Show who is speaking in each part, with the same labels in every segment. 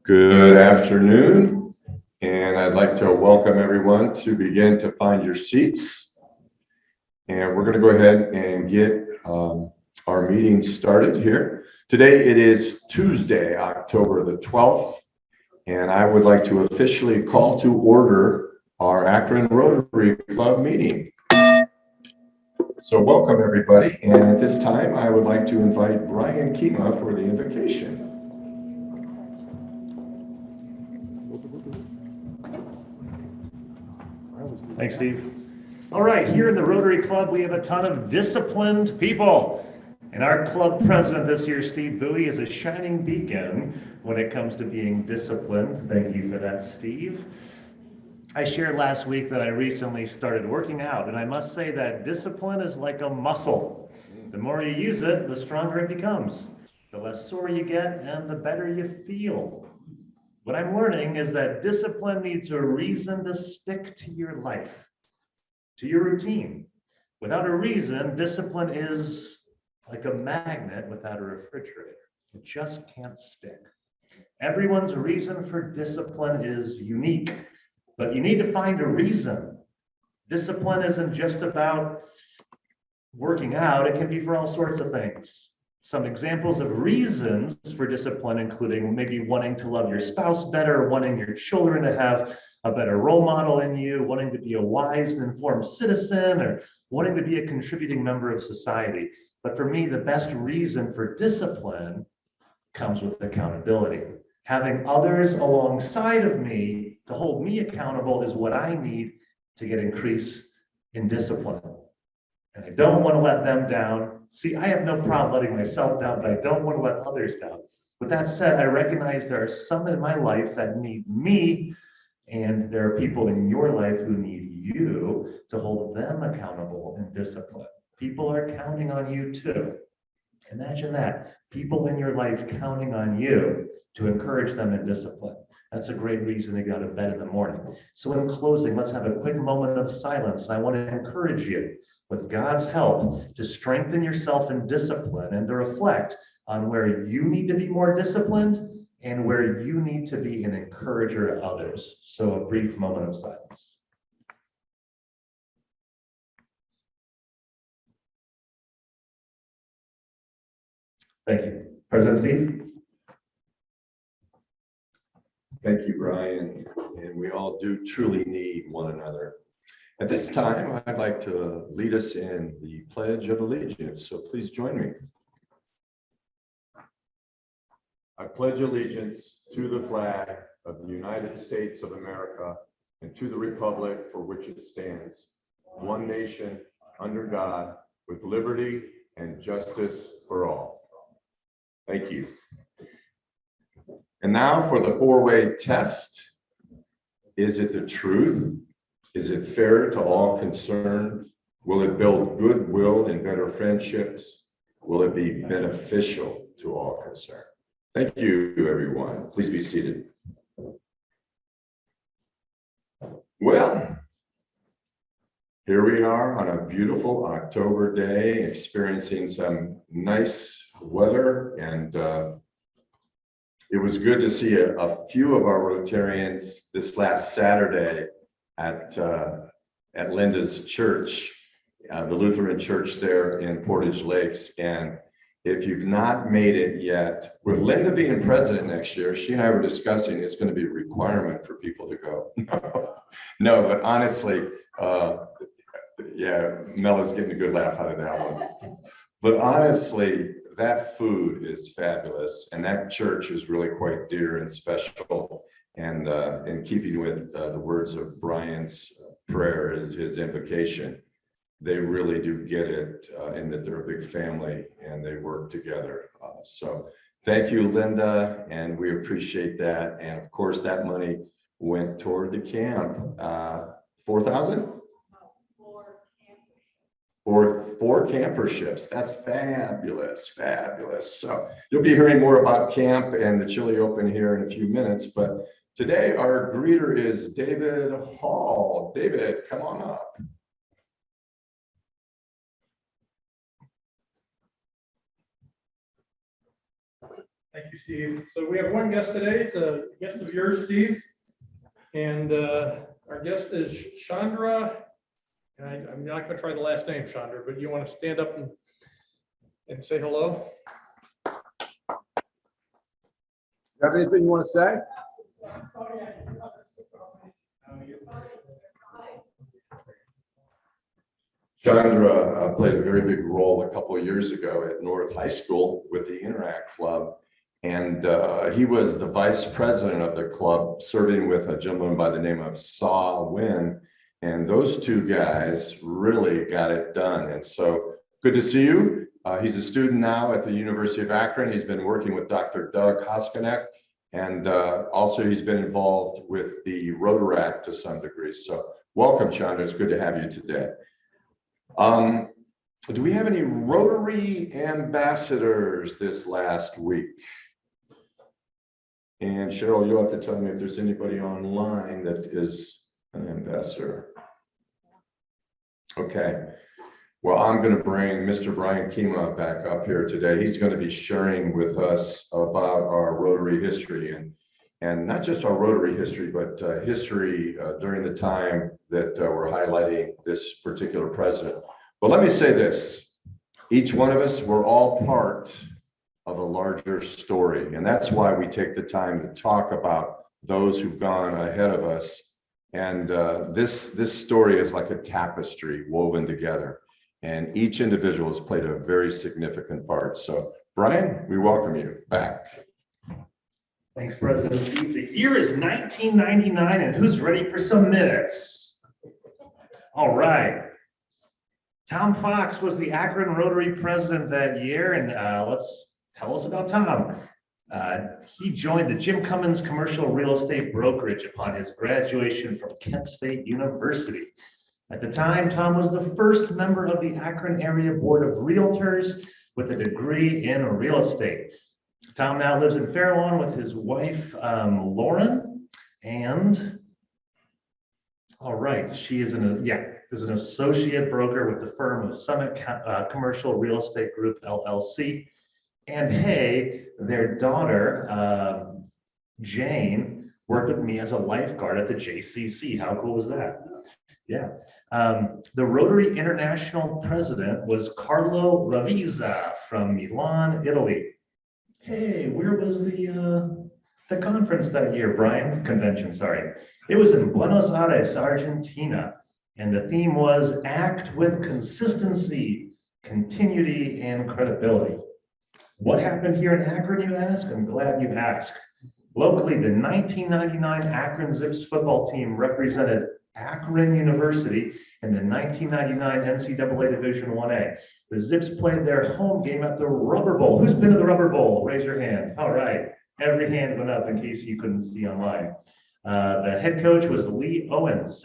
Speaker 1: Good afternoon, and I'd like to welcome everyone to begin to find your seats. And we're going to go ahead and get our meeting started here. Today it is Tuesday, October the 12th, and I would like to officially call to order our Akron Rotary Club meeting. So welcome everybody, and at this time I would like to invite Brian Kima for the invocation.
Speaker 2: Thanks, Steve. All right, here in the Rotary Club, we have a ton of disciplined people. And our club president this year, Steve Bowie, is a shining beacon when it comes to being disciplined. Thank you for that, Steve. I shared last week that I recently started working out, and I must say that discipline is like a muscle. The more you use it, the stronger it becomes. The less sore you get, and the better you feel. What I'm learning is that discipline needs a reason to stick to your life, to your routine. Without a reason, discipline is like a magnet without a refrigerator. It just can't stick. Everyone's reason for discipline is unique, but you need to find a reason. Discipline isn't just about working out, it can be for all sorts of things. Some examples of reasons for discipline including maybe wanting to love your spouse better, wanting your children to have a better role model in you, wanting to be a wise and informed citizen, or wanting to be a contributing member of society. But for me, the best reason for discipline comes with accountability. Having others alongside of me to hold me accountable is what I need to get increase in discipline. And I don't want to let them down. See, I have no problem letting myself down, but I don't want to let others down. With that said, I recognize there are some in my life that need me, and there are people in your life who need you to hold them accountable and discipline. People are counting on you too. Imagine that. People in your life counting on you to encourage them in discipline. That's a great reason to get out of bed in the morning. So in closing, let's have a quick moment of silence. I want to encourage you, with God's help, to strengthen yourself in discipline and to reflect on where you need to be more disciplined and where you need to be an encourager to others. So a brief moment of silence. Thank you. President Steve?
Speaker 1: Thank you, Brian. And we all do truly need one another. At this time, I'd like to lead us in the Pledge of Allegiance. So please join me. I pledge allegiance to the flag of the United States of America and to the republic for which it stands, one nation, under God, with liberty and justice for all. Thank you. And now for the four-way test. Is it the truth? Is it fair to all concerned? Will it build goodwill and better friendships? Will it be beneficial to all concerned? Thank you, everyone. Please be seated. Well, here we are on a beautiful October day, experiencing some nice weather, and it was good to see a few of our Rotarians this last Saturday at Linda's church, the Lutheran church there in Portage Lakes. And if you've not made it yet, with Linda being president next year, she and I were discussing it's going to be a requirement for people to go. No, but honestly, yeah, Mela's getting a good laugh out of that one. But honestly, that food is fabulous, and that church is really quite dear and special. And in keeping with the words of Brian's prayer, his invocation, they really do get it in that they're a big family and they work together. So thank you, Linda, and we appreciate that. And of course, that money went toward the camp. 4,000? Or 4 camper ships. That's fabulous, fabulous. So you'll be hearing more about camp and the Chili Open here in a few minutes, but today our greeter is David Hall. David, come on up.
Speaker 3: Thank you, Steve. So we have one guest today. It's a guest of yours, Steve. And our guest is Chandra. I'm not going to try the last name, Chandra, but you want to stand up and say hello?
Speaker 1: You have anything you want to say? Chandra played a very big role a couple of years ago at North High School with the Interact Club. And he was the vice president of the club, serving with a gentleman by the name of Saw Wynn. And those two guys really got it done. And so good to see you. He's a student now at the University of Akron. He's been working with Dr. Doug Hoskinek. And also he's been involved with the Rotary to some degree. So welcome, Chandra. It's good to have you today. Do we have any Rotary ambassadors this last week? And Cheryl, you'll have to tell me if there's anybody online that is an ambassador. Okay. Well, I'm going to bring Mr. Brian Kima back up here today. He's going to be sharing with us about our Rotary history and not just our Rotary history, but history during the time that we're highlighting this particular president. But let me say this, each one of us, we're all part of a larger story. And that's why we take the time to talk about those who've gone ahead of us. And this story is like a tapestry woven together. And each individual has played a very significant part. So Brian, we welcome you back.
Speaker 2: Thanks, President Steve. The year is 1999, and who's ready for some minutes? All right. Tom Fox was the Akron Rotary president that year, and tell us about Tom. He joined the Jim Cummins Commercial Real Estate Brokerage upon his graduation from Kent State University. At the time, Tom was the first member of the Akron Area Board of Realtors with a degree in real estate. Tom now lives in Fair Lawn with his wife, Lauren, and all right, she is is an associate broker with the firm of Summit Commercial Real Estate Group, LLC. And hey, their daughter, Jane, worked with me as a lifeguard at the JCC. How cool was that? Yeah. The Rotary International president was Carlo Ravizza from Milan, Italy. Hey, where was the conference that year, Brian? Convention, sorry. It was in Buenos Aires, Argentina. And the theme was act with consistency, continuity, and credibility. What happened here in Akron, you ask? I'm glad you asked. Locally, the 1999 Akron Zips football team represented Akron University in the 1999 NCAA Division 1A. The Zips played their home game at the Rubber Bowl. Who's been to the Rubber Bowl? Raise your hand. All right. Every hand went up in case you couldn't see online. The head coach was Lee Owens.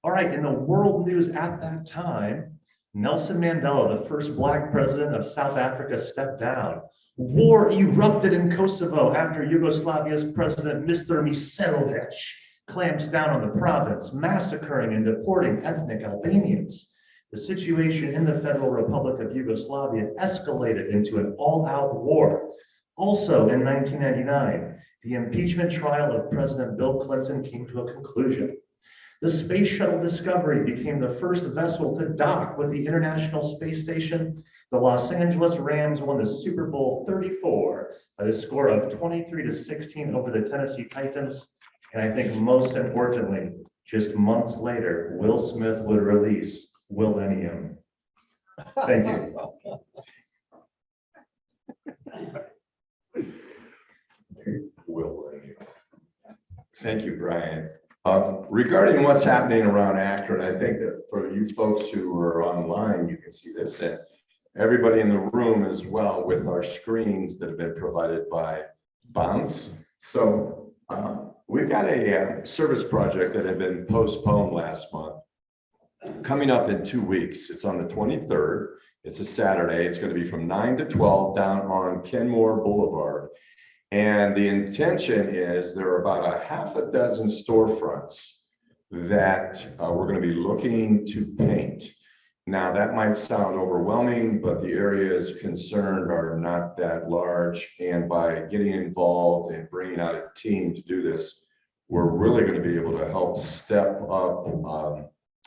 Speaker 2: All right. In the world news at that time, Nelson Mandela, the first Black president of South Africa, stepped down. War erupted in Kosovo after Yugoslavia's president, Mr. Miserovic, clamps down on the province, massacring and deporting ethnic Albanians. The situation in the Federal Republic of Yugoslavia escalated into an all-out war. Also in 1999, the impeachment trial of President Bill Clinton came to a conclusion. The Space Shuttle Discovery became the first vessel to dock with the International Space Station. The Los Angeles Rams won the Super Bowl 34 by the score of 23-16 over the Tennessee Titans. And I think most importantly, just months later, Will Smith would release Millennium. Thank you.
Speaker 1: Millennium. Thank you, Brian. Regarding what's happening around Akron, I think that for you folks who are online, you can see this, and everybody in the room as well with our screens that have been provided by Bounce. So we've got a service project that had been postponed last month, coming up in 2 weeks. It's on the 23rd. It's a Saturday. It's going to be from 9 to 12 down on Kenmore Boulevard. And the intention is there are about a half a dozen storefronts that we're going to be looking to paint. Now, that might sound overwhelming, but the areas concerned are not that large. And by getting involved and bringing out a team to do this, we're really going to be able to help step up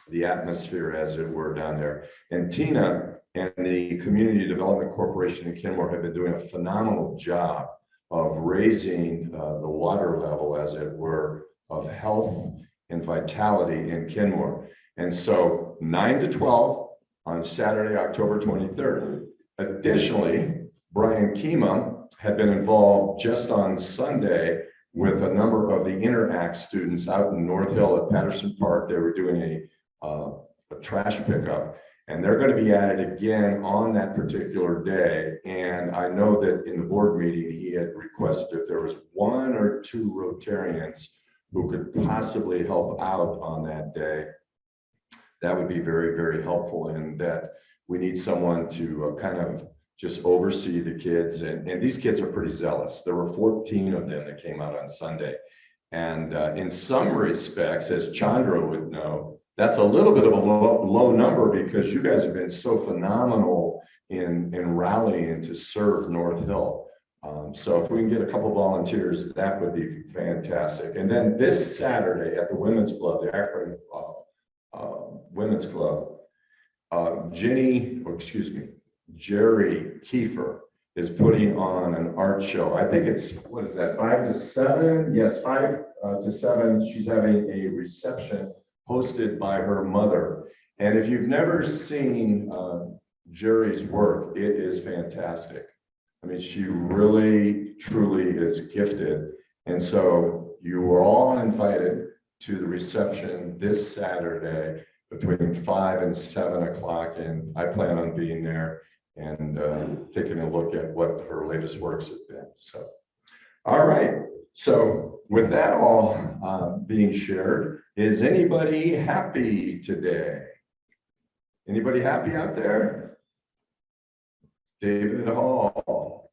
Speaker 1: the atmosphere, as it were, down there. And Tina and the Community Development Corporation in Kenmore have been doing a phenomenal job of raising the water level, as it were, of health and vitality in Kenmore. And so 9 to 12 on Saturday, October 23rd. Additionally, Brian Kima had been involved just on Sunday with a number of the Interact students out in North Hill at Patterson Park. They were doing a trash pickup, and they're going to be at it again on that particular day. And I know that in the board meeting, he had requested if there was 1 or 2 Rotarians who could possibly help out on that day, that would be very, very helpful, in that we need someone to kind of just oversee the kids. And these kids are pretty zealous. There were 14 of them that came out on Sunday. And in some respects, as Chandra would know, that's a little bit of a low number, because you guys have been so phenomenal in rallying to serve North Hill. So if we can get a couple volunteers, that would be fantastic. And then this Saturday at the Women's Club, the Akron Women's Club, Jerry Kiefer is putting on an art show. I think it's, what is that, 5 to 7? Yes, 5 to 7. She's having a reception hosted by her mother. And if you've never seen Jerry's work, it is fantastic. I mean, she really, truly is gifted. And so you are all invited to the reception this Saturday between 5 and 7 o'clock. And I plan on being there and taking a look at what her latest works have been. So, all right. So with that all being shared, is anybody happy today? Anybody happy out there? David Hall.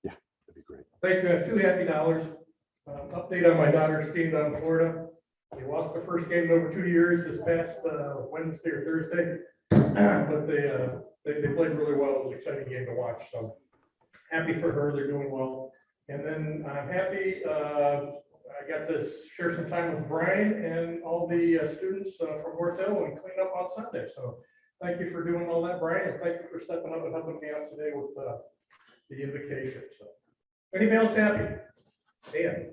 Speaker 1: Yeah, that'd be great.
Speaker 3: Thank you. I have 2 happy dollars. Update on my daughter's team down in Florida. They lost their first game in over 2 years this past Wednesday or Thursday, but they played really well. It was an exciting game to watch. So happy for her. They're doing well. And then I'm happy I got to share some time with Brian and all the students from North Hill and clean up on Sunday. So thank you for doing all that, Brian, and thank you for stepping up and helping me out today with the invocation. So anybody else happy? Dan.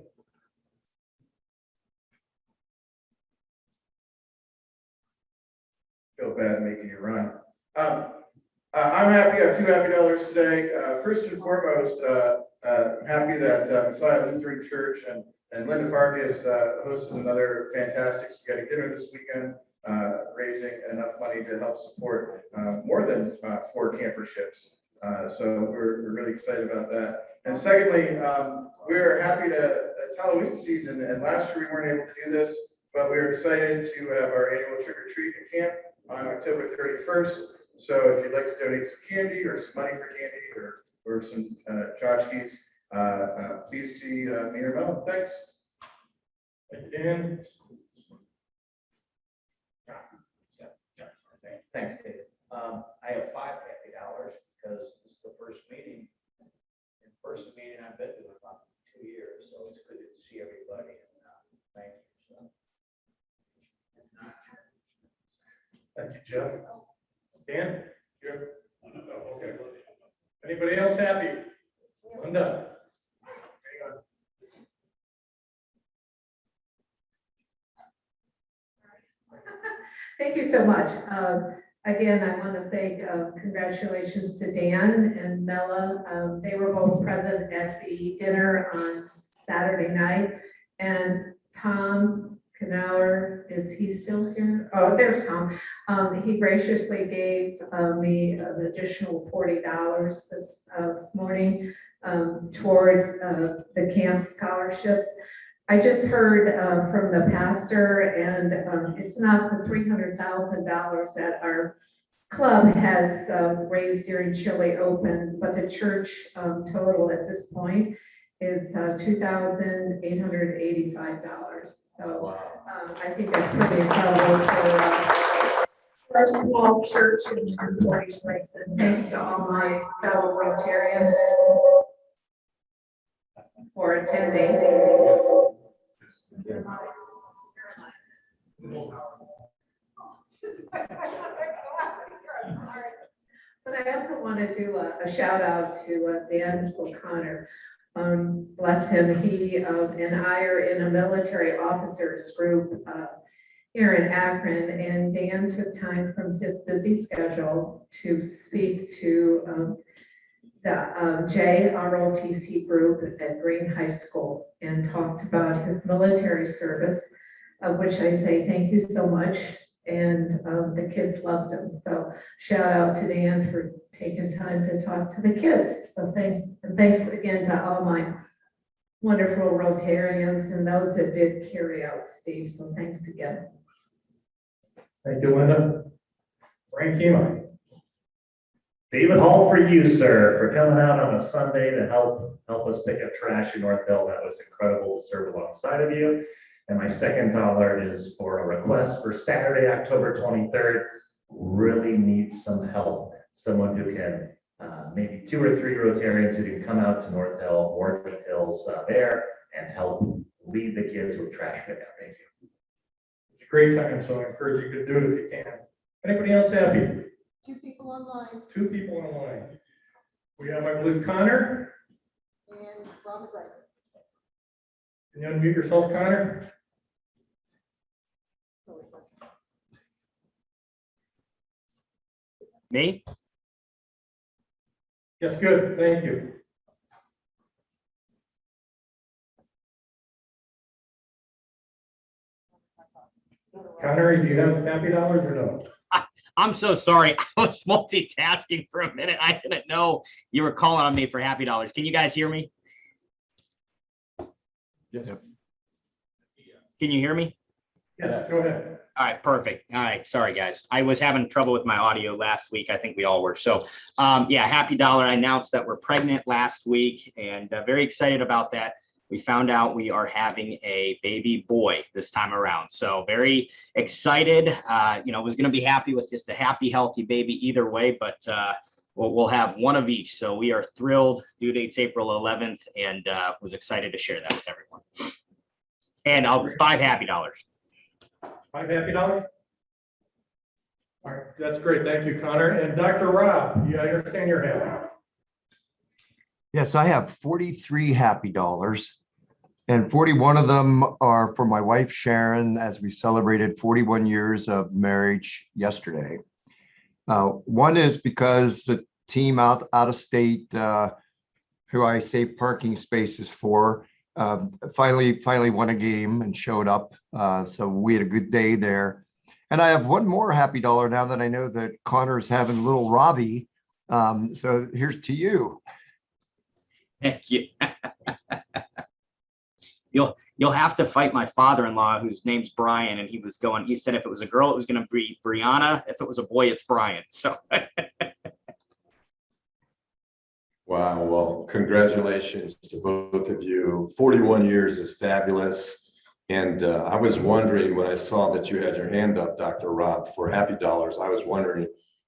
Speaker 4: Feel bad making you run. I'm happy. I have 2 happy dollars today. First and foremost, I'm happy that Messiah Lutheran Church and Linda Farkas hosted another fantastic spaghetti dinner this weekend, raising enough money to help support more than 4 camper ships. So we're really excited about that. And secondly, we're happy it's Halloween season, and last year we weren't able to do this, but we're excited to have our annual trick or treat at camp on October 31st. So if you'd like to donate some candy or some money for candy or some tchotchkes, please see me or Mel. Thanks.
Speaker 3: Thank you, Dan.
Speaker 5: Thanks, David. I have 5 happy dollars because this is the first meeting, in-person meeting I've been to in about 2 years, so it's good to see everybody. And thank you.
Speaker 3: Thank you, Jeff. Dan? Jeff? Okay. Anybody else happy? Linda? Hang on.
Speaker 6: Thank you so much. Again, I want to say congratulations to Dan and Mela. They were both present at the dinner on Saturday night. And Tom Knauer, is he still here? Oh, there's Tom. He graciously gave me an additional $40 this morning towards the camp scholarships. I just heard from the pastor, and it's not the $300,000 that our club has raised during Chile Open, but the church total at this point is $2,885. So
Speaker 1: Wow.
Speaker 6: I think that's pretty incredible for a small church in Forty Lakes. And thanks to all my fellow Rotarians for attending. But I also want to do a shout out to Dan O'Connor. Bless him, he and I are in a military officers group here in Akron, and Dan took time from his busy schedule to speak to the JROTC group at Green High School and talked about his military service, of which I say thank you so much. And the kids loved him. So shout out to Dan for taking time to talk to the kids. So thanks, and thanks again to all my wonderful Rotarians and those that did carry out, Steve. So thanks again.
Speaker 3: Thank you, Linda. Frank Kima.
Speaker 2: David Hall for you, sir, for coming out on a Sunday to help us pick up trash in North Hill. That was incredible to serve alongside of you. And my second dollar is for a request for Saturday, October 23rd. Really needs some help. Someone who can, maybe 2 or 3 Rotarians who can come out to North Hill or North Hills there and help lead the kids with trash pickup. Thank you.
Speaker 3: It's a great time, so I encourage you to do it if you can. Anybody else happy?
Speaker 7: 2 people online
Speaker 3: 2 people online. We have, I believe, Connor.
Speaker 7: and Robert Wright.
Speaker 3: Can you unmute yourself, Connor?
Speaker 8: Me?
Speaker 3: Yes, good, thank you. Connor, do you have happy dollars or no?
Speaker 8: I'm so sorry. I was multitasking for a minute. I didn't know you were calling on me for happy dollars. Can you guys hear me?
Speaker 1: Yes.
Speaker 8: Can you hear me?
Speaker 3: Yes, go ahead.
Speaker 8: All right, perfect. All right, sorry guys. I was having trouble with my audio last week. I think we all were. So yeah, happy dollar. I announced that we're pregnant last week and very excited about that. We found out we are having a baby boy this time around. So very excited. You know, was going to be happy with just a happy, healthy baby either way, but we'll have one of each. So we are thrilled. Due date's April 11th and was excited to share that with everyone. And 5 happy dollars.
Speaker 3: 5 happy dollars? All right, that's great. Thank you, Connor. And Dr. Rob, I understand you're happy.
Speaker 9: Yes, I have 43 happy dollars, and 41 of them are for my wife Sharon, as we celebrated 41 years of marriage yesterday. One is because the team out of state, who I saved parking spaces for, finally won a game and showed up. So we had a good day there. And I have one more happy dollar now that I know that Connor's having little Robbie. So here's to you.
Speaker 8: Thank you. You'll have to fight my father-in-law, whose name's Brian, and he said if it was a girl, it was going to be Brianna. If it was a boy, it's Brian. So
Speaker 1: Wow, well, congratulations to both of you. 41 years is fabulous. And I was wondering when I saw that you had your hand up, Dr. Rob, for happy dollars, I was wondering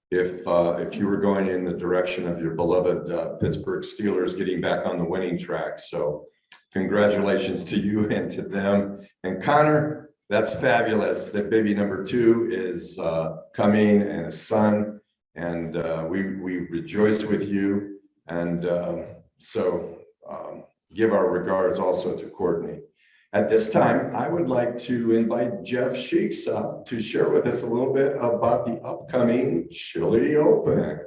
Speaker 1: if you were going in the direction of your beloved Pittsburgh Steelers getting back on the winning track. So congratulations to you and to them. And Connor, that's fabulous that baby number 2 is coming and a son. And we rejoice with you. And so give our regards also to Courtney. At this time, I would like to invite Jeff Sheeks up to share with us a little bit about the upcoming Chili Open.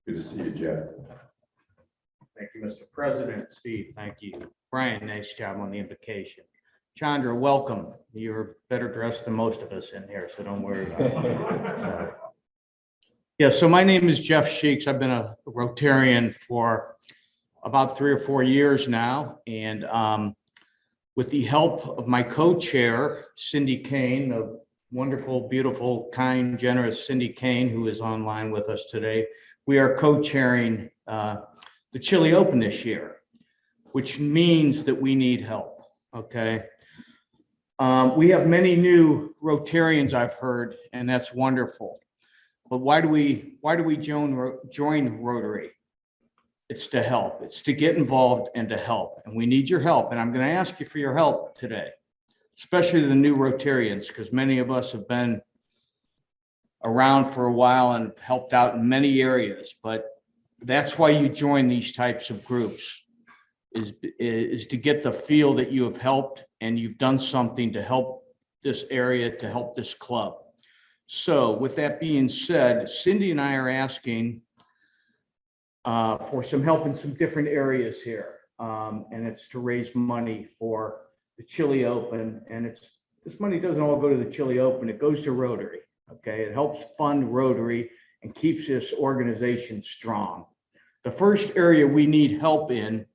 Speaker 1: Good to see you, Jeff.
Speaker 10: Thank you, Mr. President. Steve, thank you. Brian, nice job on the invocation. Chandra, welcome. You're better dressed than most of us in here, so don't worry about it. So, yeah, so my name is Jeff Sheeks. I've been a Rotarian for about 3 or 4 years now. And with the help of my co-chair, Cindy Kane, the wonderful, beautiful, kind, generous Cindy Kane, who is online with us today. We are co-chairing the Chili Open this year, which means that we need help, okay? We have many new Rotarians, I've heard, and that's wonderful. But why do we join Rotary? It's to help. It's to get involved and to help. And we need your help. And I'm going to ask you for your help today, especially the new Rotarians, because many of us have been around for a while and have helped out in many areas. But that's why you join these types of groups, is to get the feel that you have helped and you've done something to help this area, to help this club. So with that being said, Cindy and I are asking for some help in some different areas here. And it's to raise money for the Chili Open. And this money doesn't all go to the Chili Open, it goes to Rotary. Okay, it helps fund Rotary and keeps this organization strong. The first area we need help in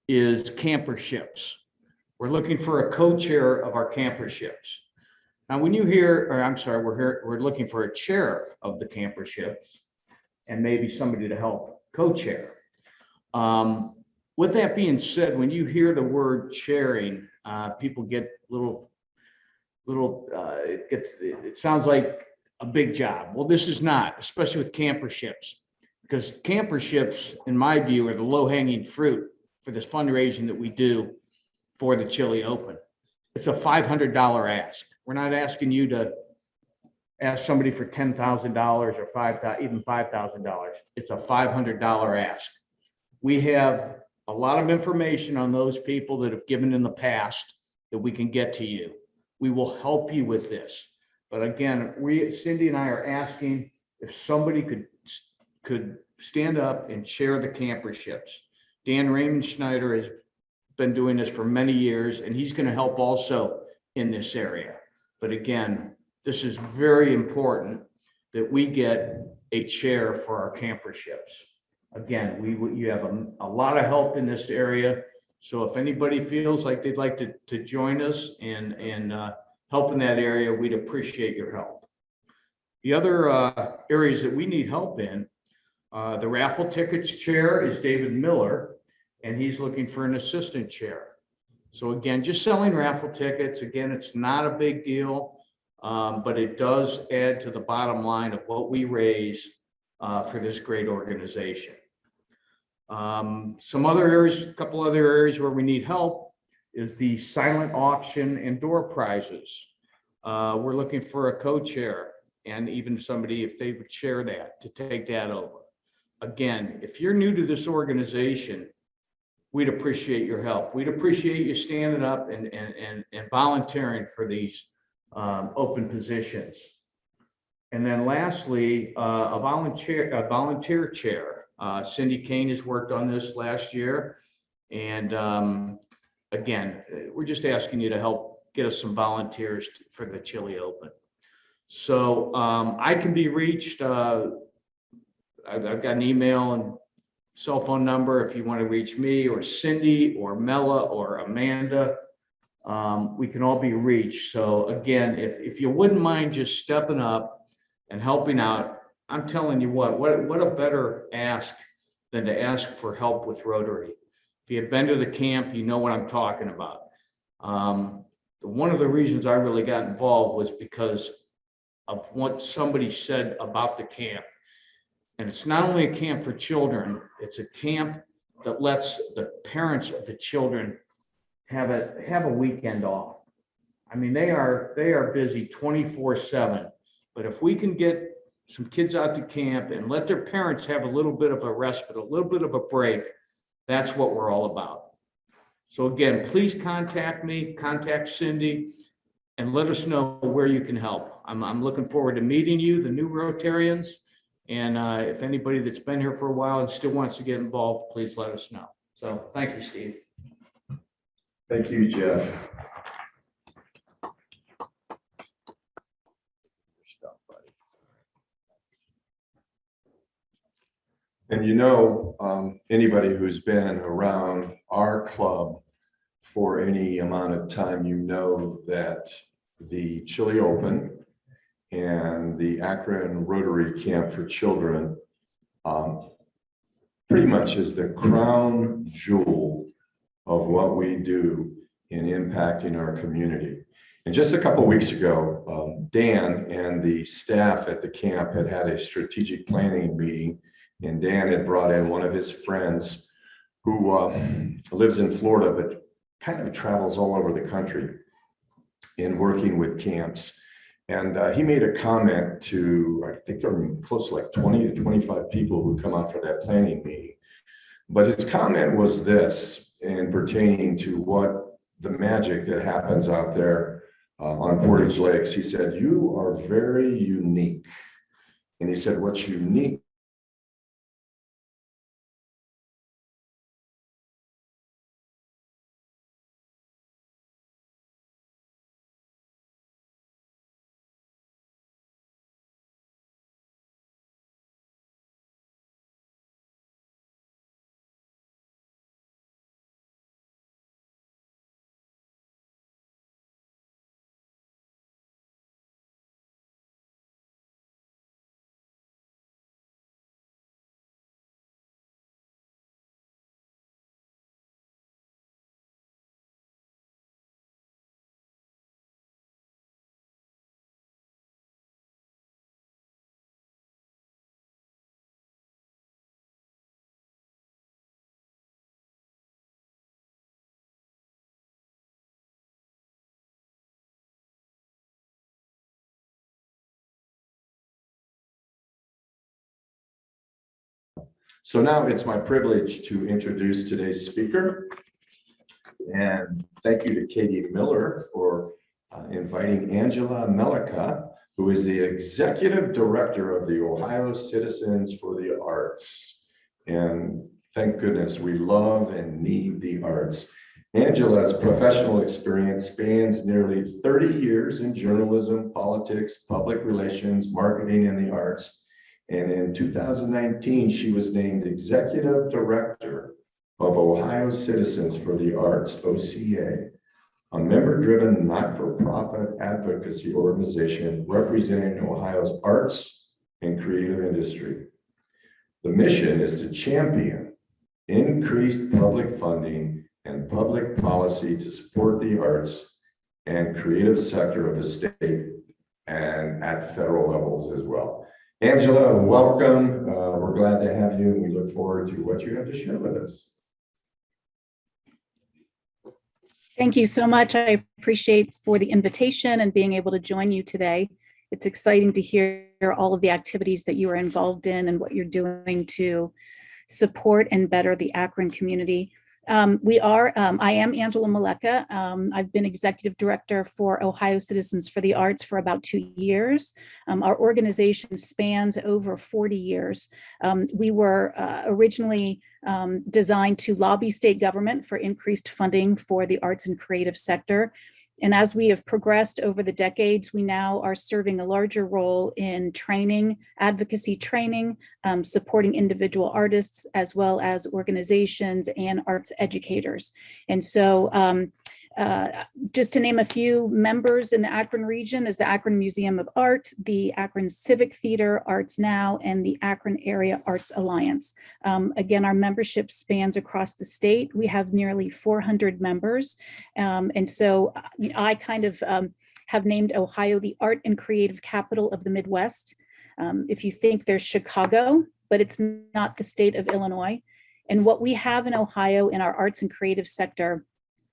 Speaker 10: is camperships. We're looking for a co-chair of our camperships. Now, when you hear, or I'm sorry, we're looking for a chair of the camperships and maybe somebody to help co-chair. With that being said, when you hear the word chairing, people get it sounds like a big job. Well, this is not, especially with camperships, because camperships, in my view, are the low-hanging fruit for this fundraising that we do for the Chili Open. It's a $500 ask. We're not asking you to ask somebody for $10,000 or even $5,000. It's a $500 ask. We have a lot of information on those people that have given in the past that we can get to you. We will help you with this. But again, Cindy and I are asking if somebody could stand up and chair the camperships. Dan Raymond Schneider has been doing this for many years, and he's going to help also in this area. But again, this is very important that we get a chair for our camperships. Again, you have a lot of help in this area. So if anybody feels like they'd like to join us and help in that area, we'd appreciate your help. The other areas that we need help in, the raffle tickets chair is David Miller, and he's looking for an assistant chair. So again, just selling raffle tickets, again, it's not a big deal, but it does add to the bottom line of what we raise for this great organization. Some other areas, a couple other areas where we need help is the silent auction and door prizes. We're looking for a co-chair and even somebody, if they would share that, to take that over. Again, if you're new to this organization, we'd appreciate your help. We'd appreciate you standing up and volunteering for these open positions. And then lastly, a volunteer chair. Cindy Kane has worked on this last year. And again, we're just asking you to help get us some volunteers for the Chili Open. So I can be reached. I've got an email and cell phone number if you want to reach me or Cindy or Mela or Amanda. We can all be reached. So again, if you wouldn't mind just stepping up and helping out, I'm telling you what a better ask than to ask for help with Rotary. If you've been to the camp, you know what I'm talking about. One of the reasons I really got involved was because of what somebody said about the camp. And it's not only a camp for children, it's a camp that lets the parents of the children have a weekend off. I mean, they are busy 24/7. But if we can get some kids out to camp and let their parents have a little bit of a respite, a little bit of a break, that's what we're all about. So again, please contact me, contact Cindy, and let us know where you can help. I'm looking forward to meeting you, the new Rotarians. And if anybody that's been here for a while and still wants to get involved, please let us know. So thank you, Steve.
Speaker 1: Thank you, Jeff. And you know, anybody who's been around our club for any amount of time, you know that the Chili Open and the Akron Rotary Camp for Children pretty much is the crown jewel of what we do in impacting our community. And just a couple of weeks ago, Dan and the staff at the camp had a strategic planning meeting, and Dan had brought in one of his friends who lives in Florida, but kind of travels all over the country in working with camps. And he made a comment to, I think there were close to like 20 to 25 people who come out for that planning meeting. But his comment was this, in pertaining to what the magic that happens out there on Portage Lakes. He said, "You are very unique." And he said, "What's unique So now it's my privilege to introduce today's speaker. And thank you to Katie Miller for inviting Angela Meleca, who is the Executive Director of the Ohio Citizens for the Arts. And thank goodness we love and need the arts. Angela's professional experience spans nearly 30 years in journalism, politics, public relations, marketing, and the arts. And in 2019, she was named Executive Director of Ohio Citizens for the Arts, OCA, a member-driven, not-for-profit advocacy organization representing Ohio's arts and creative industry. The mission is to champion increased public funding and public policy to support the arts and creative sector of the state and at federal levels as well. Angela, welcome. We're glad to have you, and we look forward to what you have to share with us.
Speaker 11: Thank you so much. I appreciate for the invitation and being able to join you today. It's exciting to hear all of the activities that you are involved in and what you're doing to support and better the Akron community. I am Angela Meleca. I've been executive director for Ohio Citizens for the Arts for about 2 years. Our organization spans over 40 years. We were originally designed to lobby state government for increased funding for the arts and creative sector. And as we have progressed over the decades, we now are serving a larger role in training, advocacy training, supporting individual artists, as well as organizations and arts educators. And so just to name a few members in the Akron region is the Akron Museum of Art, the Akron Civic Theater, Arts Now, and the Akron Area Arts Alliance. Again, our membership spans across the state. We have nearly 400 members. And so I kind of have named Ohio the art and creative capital of the Midwest. If you think there's Chicago, but it's not the state of Illinois. And what we have in Ohio in our arts and creative sector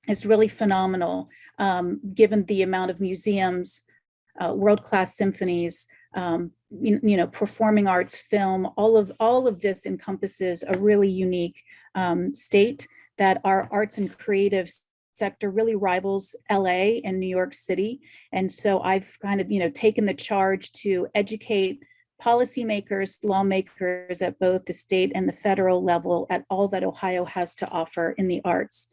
Speaker 11: is really phenomenal, given the amount of museums, world-class symphonies, performing arts, film, all of this encompasses a really unique state that our arts and creative sector really rivals LA and New York City. And so I've kind of, taken the charge to educate policymakers, lawmakers at both the state and the federal level at all that Ohio has to offer in the arts.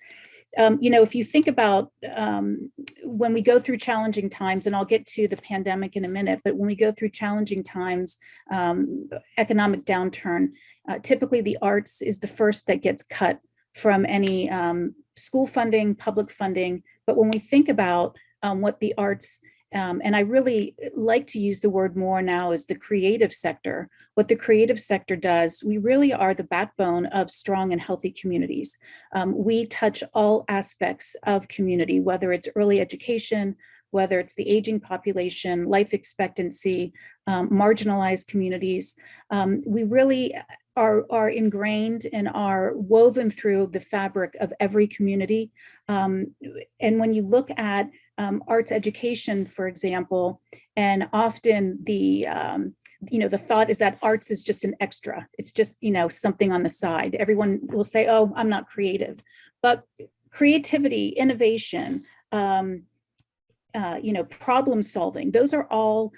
Speaker 11: If you think about when we go through challenging times, and I'll get to the pandemic in a minute, but when we go through challenging times, economic downturn, typically the arts is the first that gets cut from any school funding, public funding. But when we think about what the arts And I really like to use the word more now as the creative sector. What the creative sector does, we really are the backbone of strong and healthy communities. We touch all aspects of community, whether it's early education, whether it's the aging population, life expectancy, marginalized communities. We really are ingrained and are woven through the fabric of every community. And when you look at arts education, for example, and often the thought is that arts is just an extra. It's just, something on the side. Everyone will say, oh, I'm not creative. But creativity, innovation, problem solving, those are all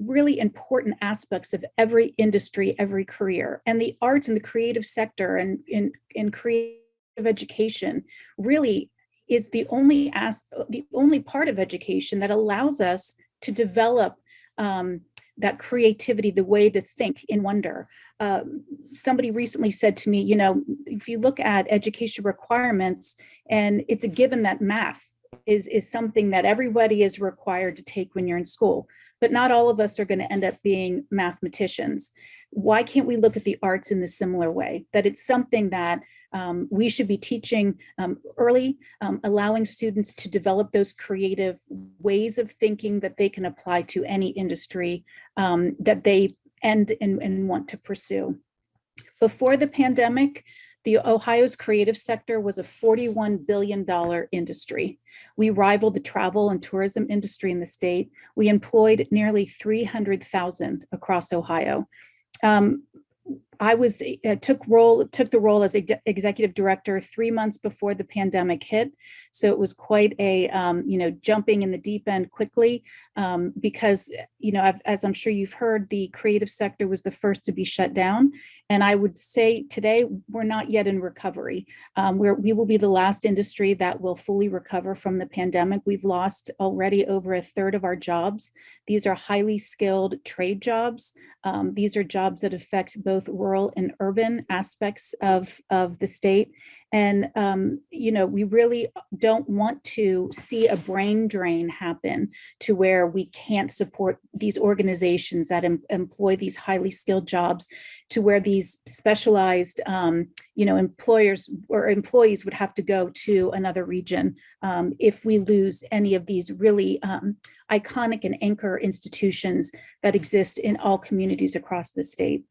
Speaker 11: really important aspects of every industry, every career. And the arts and the creative sector and in creative education really is the only part of education that allows us to develop that creativity, the way to think in wonder. Somebody recently said to me, if you look at education requirements, and it's a given that math is something that everybody is required to take when you're in school, but not all of us are going to end up being mathematicians. Why can't we look at the arts in a similar way? That it's something that we should be teaching early, allowing students to develop those creative ways of thinking that they can apply to any industry that they end and want to pursue. Before the pandemic, the Ohio's creative sector was a $41 billion industry. We rivaled the travel and tourism industry in the state. We employed nearly 300,000 across Ohio. I took the role as executive director 3 months before the pandemic hit. So it was quite a, jumping in the deep end quickly because, as I'm sure you've heard, the creative sector was the first to be shut down. And I would say today, we're not yet in recovery. We will be the last industry that will fully recover from the pandemic. We've lost already over a third of our jobs. These are highly skilled trade jobs. These are jobs that affect both rural and urban aspects of the state. And, we really don't want to see a brain drain happen to where we can't support these organizations that employ these highly skilled jobs, to where these specialized, employers or employees would have to go to another region if we lose any of these really iconic and anchor institutions that exist in all communities across the state.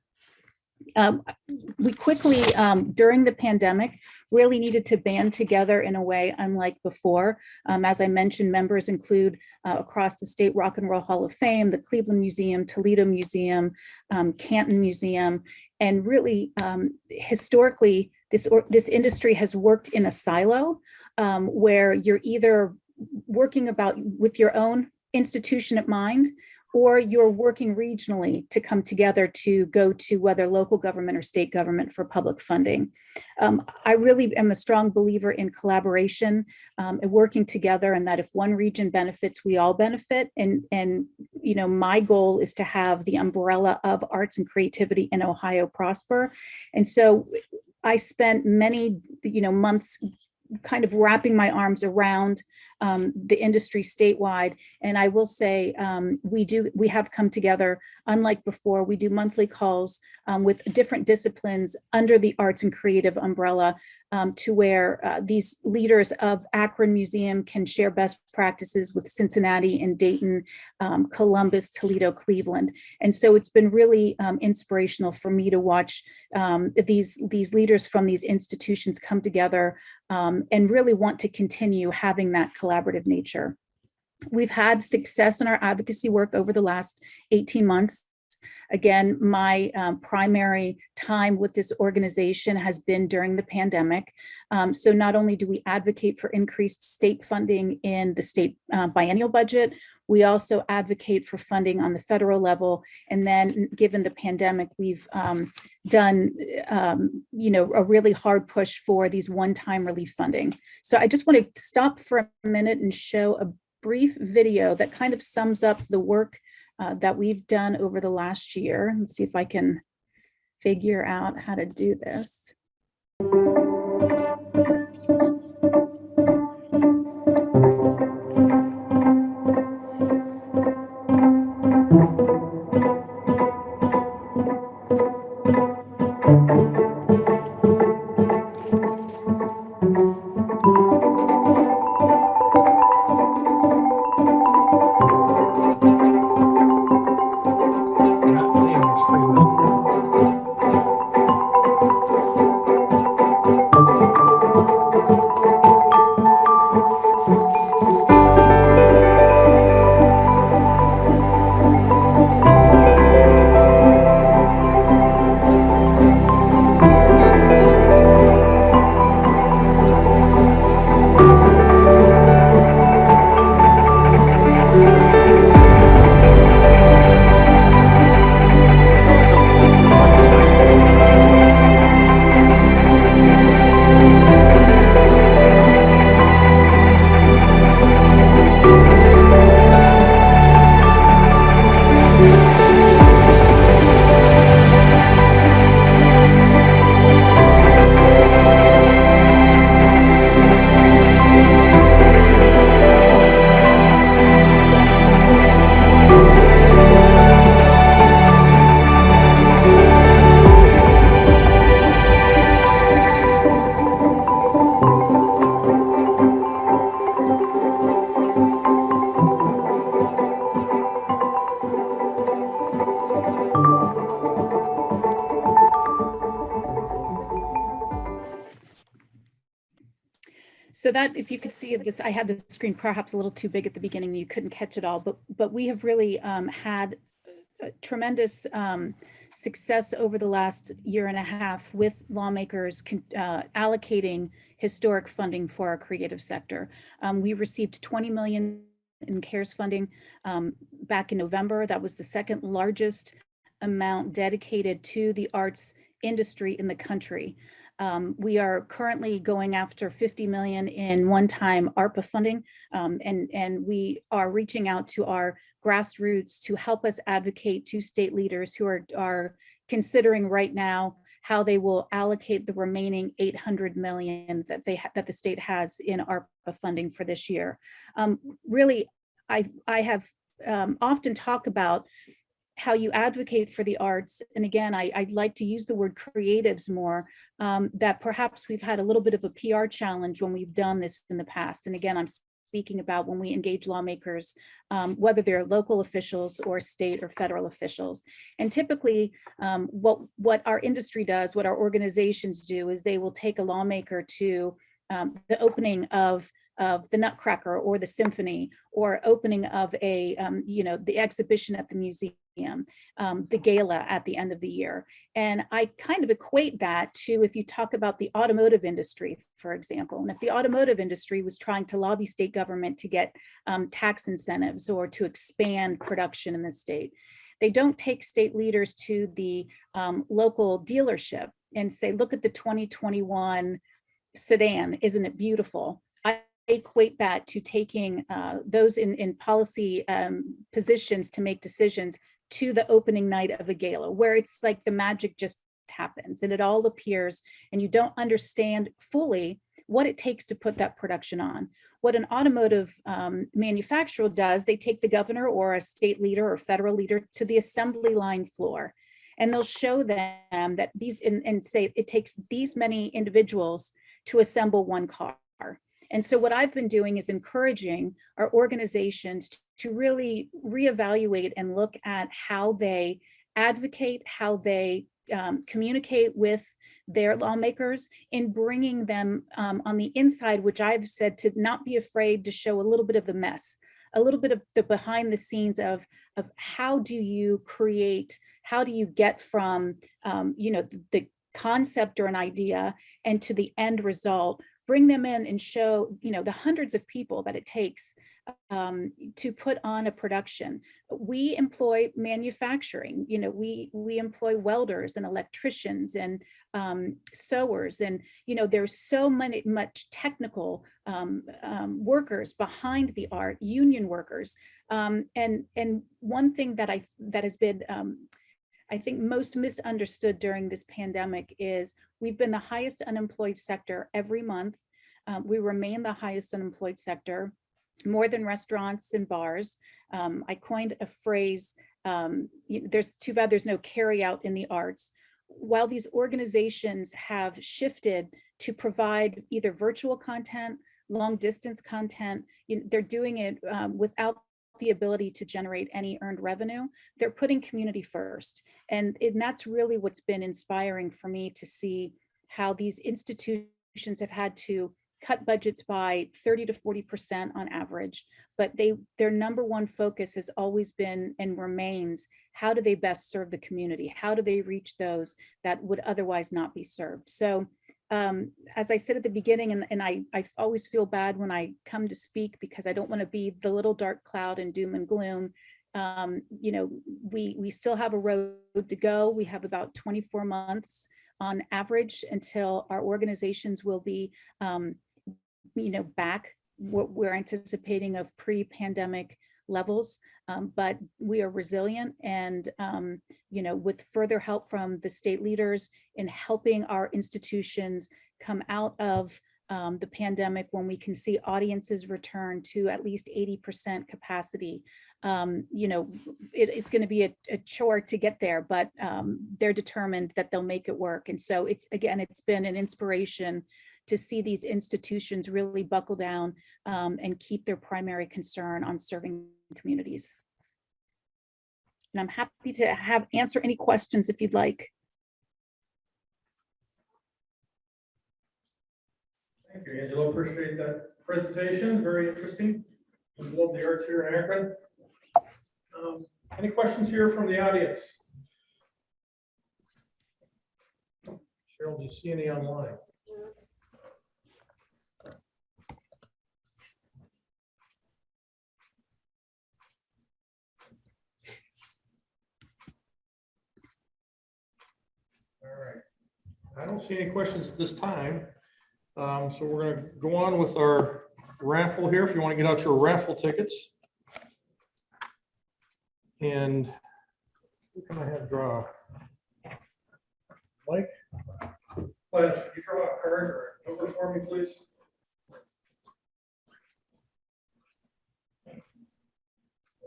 Speaker 11: We quickly, during the pandemic, really needed to band together in a way unlike before. As I mentioned, members include across the state Rock and Roll Hall of Fame, the Cleveland Museum, Toledo Museum, Canton Museum, and really historically, this industry has worked in a silo where you're either working with your own institution at mind, or you're working regionally to come together to go to whether local government or state government for public funding. I really am a strong believer in collaboration and working together, and that if one region benefits, we all benefit. And my goal is to have the umbrella of arts and creativity in Ohio prosper. And so I spent many, months kind of wrapping my arms around the industry statewide. And I will say, we have come together, unlike before. We do monthly calls with different disciplines under the arts and creative umbrella to where these leaders of Akron Museum can share best practices with Cincinnati and Dayton, Columbus, Toledo, Cleveland. And so it's been really inspirational for me to watch these leaders from these institutions come together and really want to continue having that collaborative nature. We've had success in our advocacy work over the last 18 months. Again, my primary time with this organization has been during the pandemic. So not only do we advocate for increased state funding in the state biennial budget, we also advocate for funding on the federal level. And then given the pandemic, we've done, a really hard push for these one-time relief funding. So I just want to stop for a minute and show a brief video that kind of sums up the work that we've done over the last year. Let's see if I can figure out how to do this. So that, if you could see this, I had the screen perhaps a little too big at the beginning, you couldn't catch it all, but we have really had tremendous success over the last year and a half with lawmakers allocating historic funding for our creative sector. We received 20 million in CARES funding back in November. That was the second largest amount dedicated to the arts industry in the country. We are currently going after 50 million in one-time ARPA funding, and we are reaching out to our grassroots to help us advocate to state leaders who are considering right now how they will allocate the remaining 800 million that the state has in ARPA funding for this year. Really, I have often talked about how you advocate for the arts. And again, I'd like to use the word creatives more, that perhaps we've had a little bit of a PR challenge when we've done this in the past. And again, I'm speaking about when we engage lawmakers, whether they're local officials or state or federal officials. And typically what our industry does, what our organizations do, is they will take a lawmaker to the opening of the Nutcracker or the symphony, or opening of a, the exhibition at the museum, the gala at the end of the year. And I kind of equate that to, if you talk about the automotive industry, for example, and if the automotive industry was trying to lobby state government to get tax incentives or to expand production in the state, they don't take state leaders to the local dealership and say, look at the 2021 sedan, isn't it beautiful? I equate that to taking those in policy positions to make decisions to the opening night of a gala, where it's like the magic just happens and it all appears, and you don't understand fully what it takes to put that production on. What an automotive manufacturer does, they take the governor or a state leader or federal leader to the assembly line floor, and they'll show them that these, and say it takes these many individuals to assemble one car. And so what I've been doing is encouraging our organizations to really reevaluate and look at how they advocate, how they communicate with their lawmakers in bringing them on the inside, which I've said to not be afraid to show a little bit of the mess, a little bit of the behind the scenes of how do you create, how do you get from the concept or an idea and to the end result. Bring them in and show, the hundreds of people that it takes to put on a production. We employ manufacturing, we employ welders and electricians and sewers, and there's so much technical workers behind the art, union workers, and one thing that has been I think most misunderstood during this pandemic is we've been the highest unemployed sector every month. We remain the highest unemployed sector, more than restaurants and bars. I coined a phrase, there's too bad there's no carry out in the arts. While these organizations have shifted to provide either virtual content, long distance content, they're doing it without the ability to generate any earned revenue. They're putting community first. And that's really what's been inspiring for me to see how these institutions have had to cut budgets by 30 to 40% on average, but their number one focus has always been and remains, how do they best serve the community? How do they reach those that would otherwise not be served? So as I said at the beginning, and I always feel bad when I come to speak because I don't want to be the little dark cloud and doom and gloom. We still have a road to go. We have about 24 months on average until our organizations will be, back what we're anticipating of pre-pandemic levels, but we are resilient, and with further help from the state leaders in helping our institutions come out of the pandemic, when we can see audiences return to at least 80% capacity. It's going to be a chore to get there, but they're determined that they'll make it work. And so it's been an inspiration to see these institutions really buckle down and keep their primary concern on serving communities. And I'm happy to answer any questions if you'd like.
Speaker 3: Thank you, Angela. Appreciate that presentation. Very interesting. We love the arts here in Akron. Any questions here from the audience? Cheryl, do you see any online? All right. I don't see any questions at this time. So we're going to go on with our raffle here. If you want to get out your raffle tickets. And who can I have draw? Mike? Could you draw a card or a number for me, please?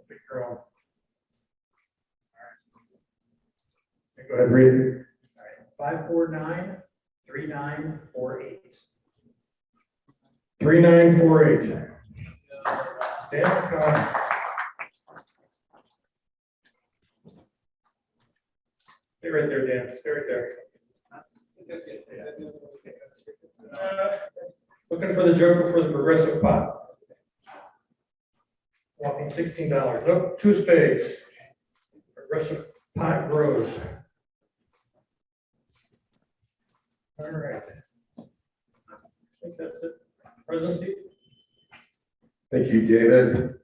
Speaker 3: Big draw. Go ahead, read it.
Speaker 5: 549-3948.
Speaker 3: 3948. Dan, stay right there, Dan. Stay right there. Looking for the joker for the progressive pot. Walking $16. Nope, 2 spades. Progressive pot grows. All right. I think that's it. Presidency.
Speaker 1: Thank you, David.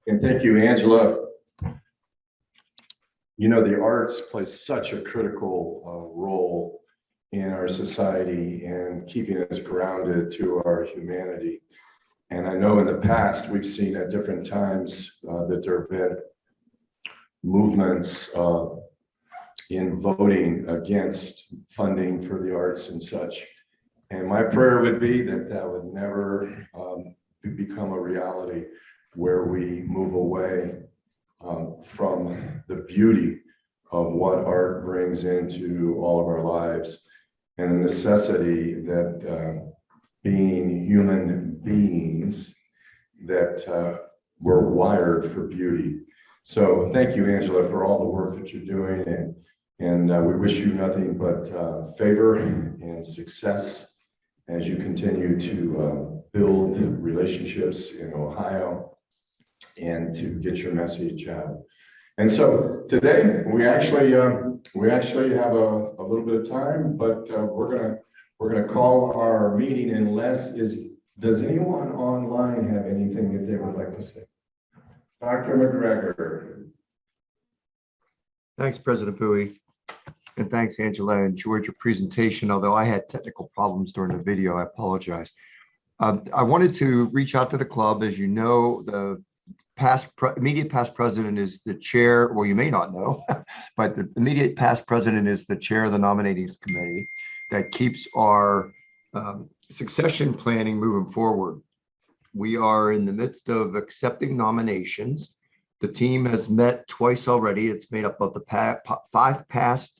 Speaker 1: And thank you, Angela. You know, the arts play such a critical role in our society and keeping us grounded to our humanity. And I know in the past, we've seen at different times that there have been movements in voting against funding for the arts and such. And my prayer would be that that would never become a reality where we move away from the beauty of what art brings into all of our lives and the necessity that being human beings that we're wired for beauty. So thank you, Angela, for all the work that you're doing, and we wish you nothing but favor and success as you continue to build relationships in Ohio and to get your message out. And so today we actually have a little bit of time, but we're gonna call our meeting unless does anyone online have anything that they would like to say? Dr. McGregor.
Speaker 9: Thanks, President Bowie. And thanks, Angela. I enjoyed your presentation, although I had technical problems during the video. I apologize. I wanted to reach out to the club. As you know, the immediate past president is the chair. Well, you may not know, but the immediate past president is the chair of the nominating committee that keeps our succession planning moving forward. We are in the midst of accepting nominations. The team has met twice already. It's made up of the 5 past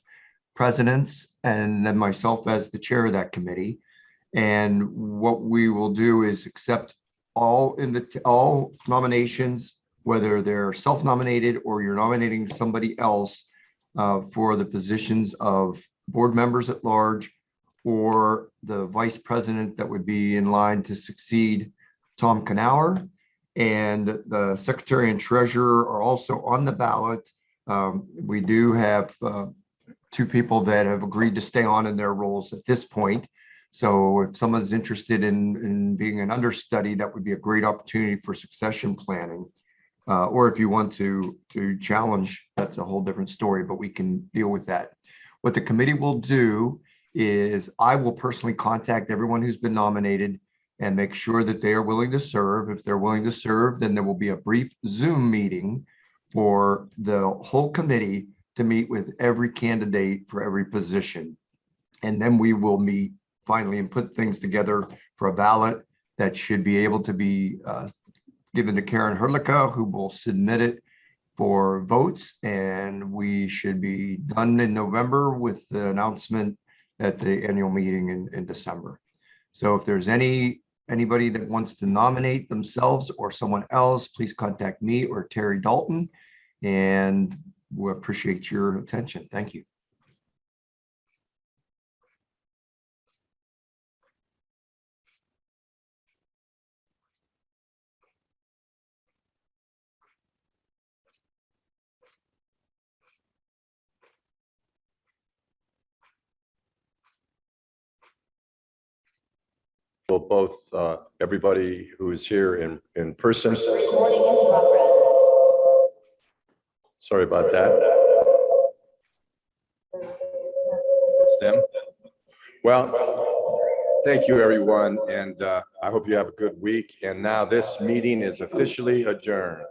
Speaker 9: presidents and then myself as the chair of that committee. And what we will do is accept all nominations, whether they're self-nominated or you're nominating somebody else for the positions of board members at large or the vice president that would be in line to succeed Tom Knauer. And the secretary and treasurer are also on the ballot. We do have 2 people that have agreed to stay on in their roles at this point. So if someone's interested in being an understudy, that would be a great opportunity for succession planning. Or if you want to challenge, that's a whole different story, but we can deal with that. What the committee will do is I will personally contact everyone who's been nominated and make sure that they are willing to serve. If they're willing to serve, then there will be a brief Zoom meeting for the whole committee to meet with every candidate for every position. And then we will meet finally and put things together for a ballot that should be able to be given to Karen Herlica, who will submit it for votes. And we should be done in November with the announcement at the annual meeting in December. So if there's anybody that wants to nominate themselves or someone else, please contact me or Terry Dalton, and we appreciate your attention. Thank you.
Speaker 1: Well, both everybody who is here in person. Sorry about that. It's them. Well, thank you, everyone, and I hope you have a good week. And now this meeting is officially adjourned.